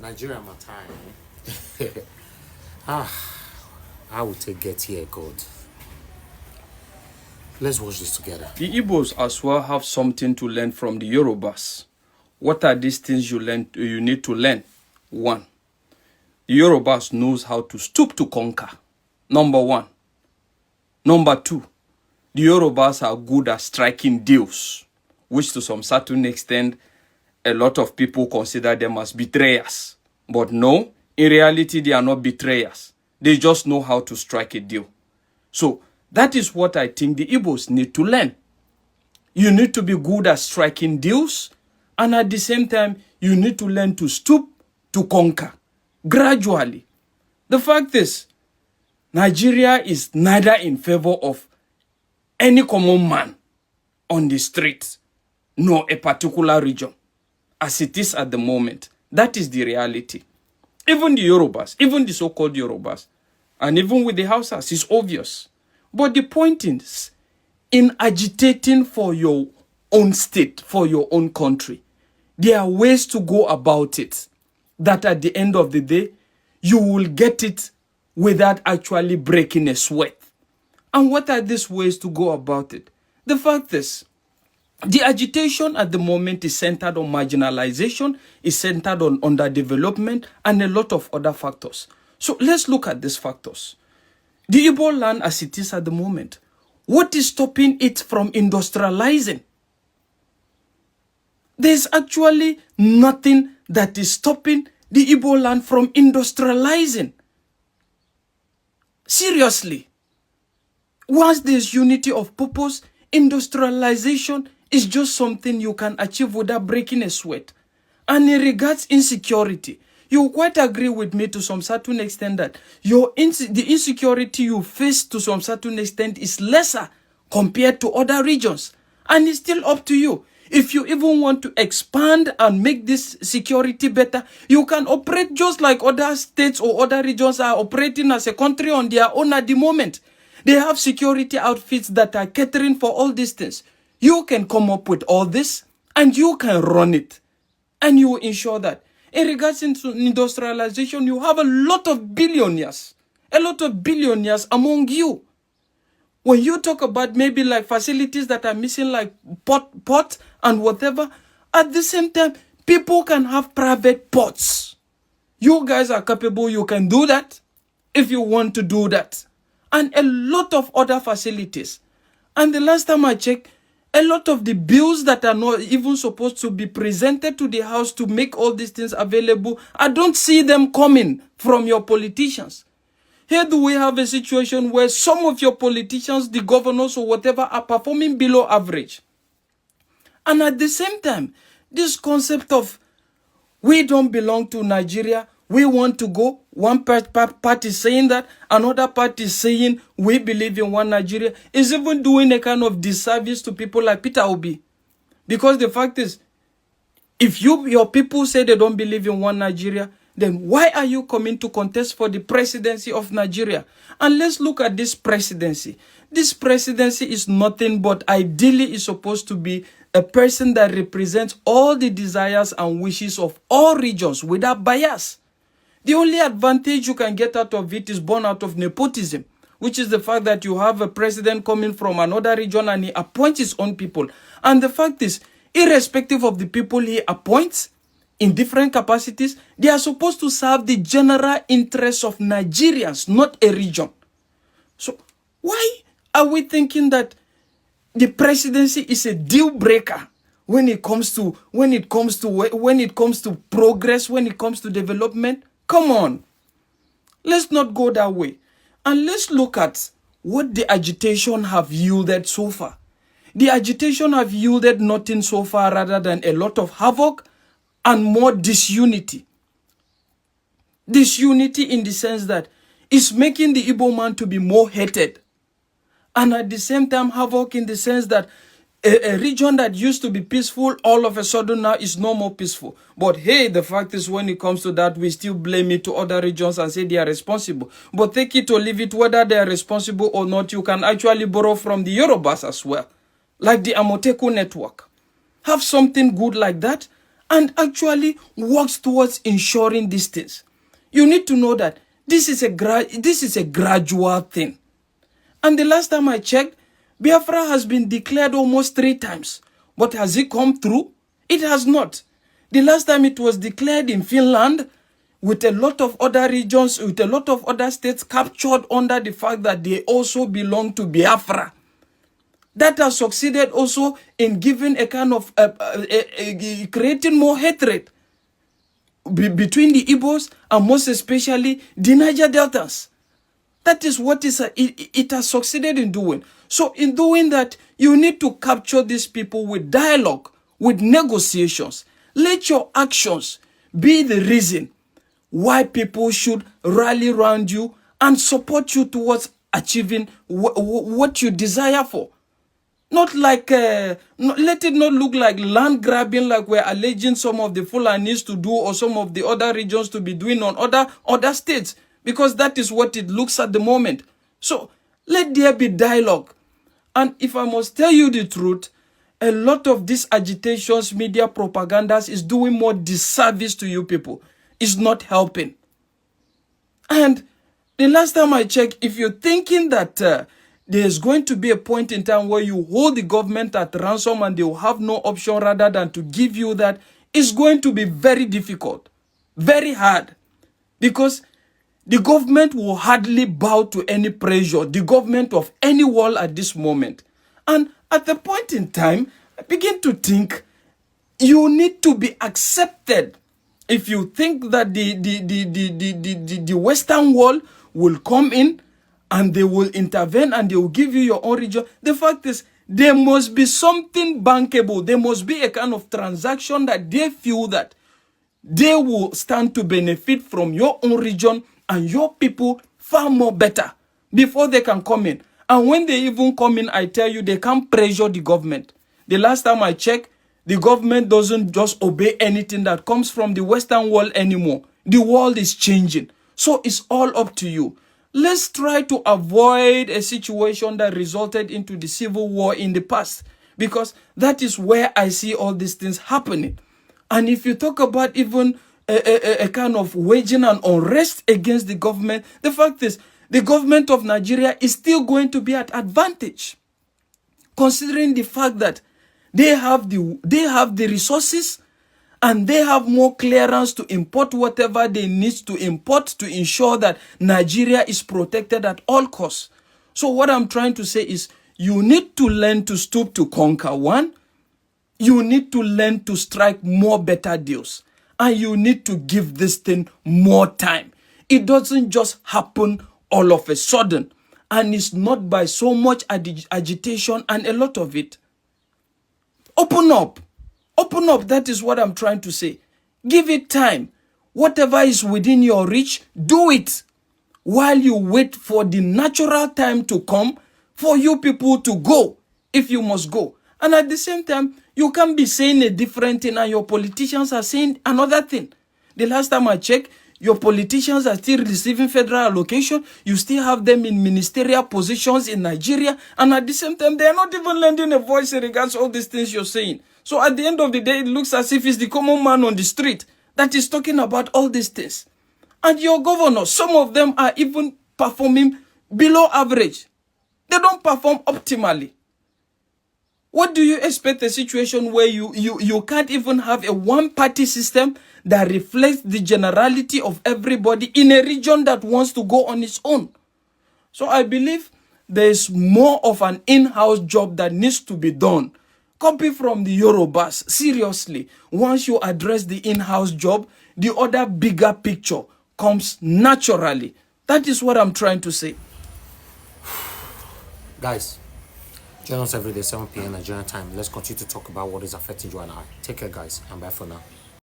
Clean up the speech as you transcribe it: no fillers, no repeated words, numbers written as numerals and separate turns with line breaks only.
Nigeria matter. How would they get here, God? Let's watch this together.
The IGBOS as well have something to learn from the YORUBAS. What are these things you need to learn? 1. The YORUBAS knows how to stoop to conquer. Number 1. Number 2. The YORUBAS are good at striking deals, which to some certain extent, a lot of people consider them as betrayers. But no, in reality, they are not betrayers. They just know how to strike a deal. So that is what I think the IGBOS need to learn. You need to be good at striking deals, and at the same time, you need to learn to stoop to conquer gradually. The fact is, Nigeria is neither in favor of any common man on the street, nor a particular region, as it is at the moment. That is the reality. Even the YORUBAS, even the so-called YORUBAS, and even with the Hausas, it's obvious. But the point is, in agitating for your own state, for your own country, there are ways to go about it that at the end of the day, you will get it without actually breaking a sweat. And what are these ways to go about it? The fact is, the agitation at the moment is centered on marginalization, is centered on underdevelopment, and a lot of other factors. So let's look at these factors. The Igbo land as it is at the moment, what is stopping it from industrializing? There's actually nothing that is stopping the Igbo land from industrializing. Seriously. Once there's unity of purpose, industrialization is just something you can achieve without breaking a sweat. And in regards insecurity, you quite agree with me to some certain extent that the insecurity you face to some certain extent is lesser compared to other regions. And it's still up to you. If you even want to expand and make this security better, you can operate just like other states or other regions are operating as a country on their own at the moment. They have security outfits that are catering for all these things. You can come up with all this and you can run it. And you will ensure that. In regards to industrialization, you have a lot of billionaires among you. When you talk about maybe like facilities that are missing like port and whatever, at the same time, people can have private ports. You guys are capable, you can do that if you want to do that. And a lot of other facilities. And the last time I checked, a lot of the bills that are not even supposed to be presented to the House to make all these things available, I don't see them coming from your politicians. Here do we have a situation where some of your politicians, the governors or whatever, are performing below average. And at the same time, this concept of we don't belong to Nigeria, we want to go, one party saying that, another party saying we believe in one Nigeria, is even doing a kind of disservice to people like Peter Obi. Because the fact is, if your people say they don't believe in one Nigeria, then why are you coming to contest for the presidency of Nigeria? And let's look at this presidency. This presidency is nothing but ideally is supposed to be a person that represents all the desires and wishes of all regions without bias. The only advantage you can get out of it is born out of nepotism, which is the fact that you have a president coming from another region and he appoints his own people. And the fact is, irrespective of the people he appoints in different capacities, they are supposed to serve the general interests of Nigerians, not a region. So why are we thinking that the presidency is a deal breaker when it comes to progress, when it comes to development? Come on. Let's not go that way. And let's look at what the agitation have yielded so far. The agitation have yielded nothing so far rather than a lot of havoc and more disunity. Disunity in the sense that it's making the Igbo man to be more hated. And at the same time, havoc in the sense that a region that used to be peaceful, all of a sudden now is no more peaceful. But hey, the fact is when it comes to that, we still blame it to other regions and say they are responsible. But take it or leave it, whether they are responsible or not, you can actually borrow from the YORUBAS as well. Like the Amoteku network. Have something good like that and actually works towards ensuring these things. You need to know that this is a gradual thing. And the last time I checked, Biafra has been declared almost 3 times. But has it come through? It has not. The last time it was declared in Finland, with a lot of other regions, with a lot of other states captured under the fact that they also belong to Biafra. That has succeeded also in giving a kind of, creating more hatred between the IGBOS and most especially the Niger Deltas. That is what it has succeeded in doing. So in doing that, you need to capture these people with dialogue, with negotiations. Let your actions be the reason why people should rally around you and support you towards achieving what you desire for. Not like, let it not look like land grabbing like we're alleging some of the Fulanis to do or some of the other regions to be doing on other states. Because that is what it looks at the moment. So let there be dialogue. And if I must tell you the truth, a lot of these agitations, media propagandas is doing more disservice to you people. It's not helping. And the last time I checked, if you're thinking that there's going to be a point in time where you hold the government at ransom and they will have no option rather than to give you that, it's going to be very difficult, very hard. Because the government will hardly bow to any pressure, the government of any world at this moment. And at the point in time, I begin to think you need to be accepted. If you think that the Western world will come in and they will intervene and they will give you your own region, the fact is there must be something bankable. There must be a kind of transaction that they feel that they will stand to benefit from your own region and your people far more better before they can come in. And when they even come in, I tell you, they can't pressure the government. The last time I checked, the government doesn't just obey anything that comes from the Western world anymore. The world is changing. So it's all up to you. Let's try to avoid a situation that resulted into the civil war in the past. Because that is where I see all these things happening. And if you talk about even a kind of waging an unrest against the government, the fact is, the government of Nigeria is still going to be at advantage. Considering the fact that they have the resources and they have more clearance to import whatever they need to import to ensure that Nigeria is protected at all costs. So what I'm trying to say is you need to learn to stoop to conquer. One, you need to learn to strike more better deals. And you need to give this thing more time. It doesn't just happen all of a sudden. And it's not by so much agitation and a lot of it. Open up. Open up. That is what I'm trying to say. Give it time. Whatever is within your reach, do it. While you wait for the natural time to come for you people to go, if you must go. And at the same time, you can't be saying a different thing and your politicians are saying another thing. The last time I checked, your politicians are still receiving federal allocation. You still have them in ministerial positions in Nigeria. And at the same time, they are not even lending a voice in regards to all these things you're saying. So at the end of the day, it looks as if it's the common man on the street that is talking about all these things. And your governors, some of them are even performing below average. They don't perform optimally. What do you expect a situation where you can't even have a one-party system that reflects the generality of everybody in a region that wants to go on its own? So I believe there is more of an in-house job that needs to be done. Copy from the YORUBAS. Seriously, once you address the in-house job, the other bigger picture comes naturally. That is what I'm trying to say.
Guys, join us every day, 7 p.m. Nigerian time. Let's continue to talk about what is affecting you and I. Take care, guys, and bye for now.